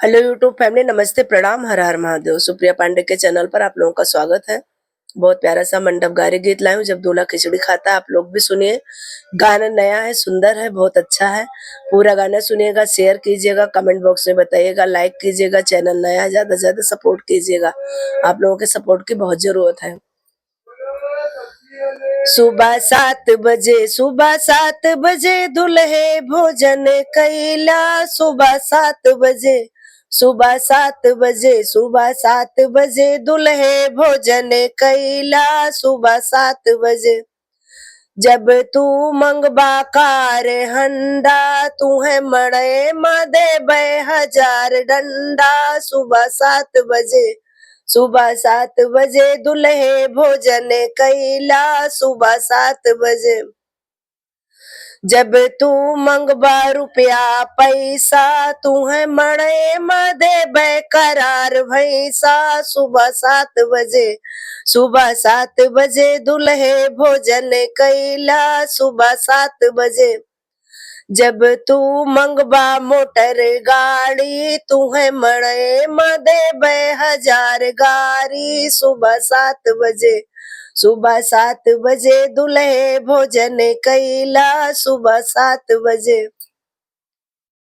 Hello YouTube family, नमस्ते, प्रणाम, हर हर महादेव। सुप्रिया पांडे के चैनल पर आप लोगों का स्वागत है। बहुत प्यारा सा मंडप गारी गीत लाई हूँ, जब दूल्हा खिचड़ी खाता है। आप लोग भी सुनिए। गाना नया है, सुंदर है, बहुत अच्छा है। पूरा गाना सुनिएगा, शेयर कीजिएगा, कमेंट बॉक्स में बताइएगा, लाइक कीजिएगा। चैनल नया है, ज्यादा से ज्यादा सपोर्ट कीजिएगा। आप लोगों के सपोर्ट की बहुत जरूरत है। सुबह 7 बजे दुल्हे भोजन कैला। सुबह 7 बजे दुल्हे भोजन कैला। सुबह 7 बजे जब तू मंगबा कार हंडा, तू है मड़े मदे 1000 डंडा। सुबह 7 बजे दुल्हे भोजन कैला। सुबह 7 बजे जब तू मंगबा रुपया पैसा, तू है मड़े मदे बेकरार भैसा। सुबह 7 बजे दुल्हे भोजन कैला। सुबह 7 बजे जब तू मंगबा मोटर गाड़ी, तू है मड़े मदे 1000 गाड़ी। सुबह 7 बजे दुल्हे भोजन कैला। सुबह 7 बजे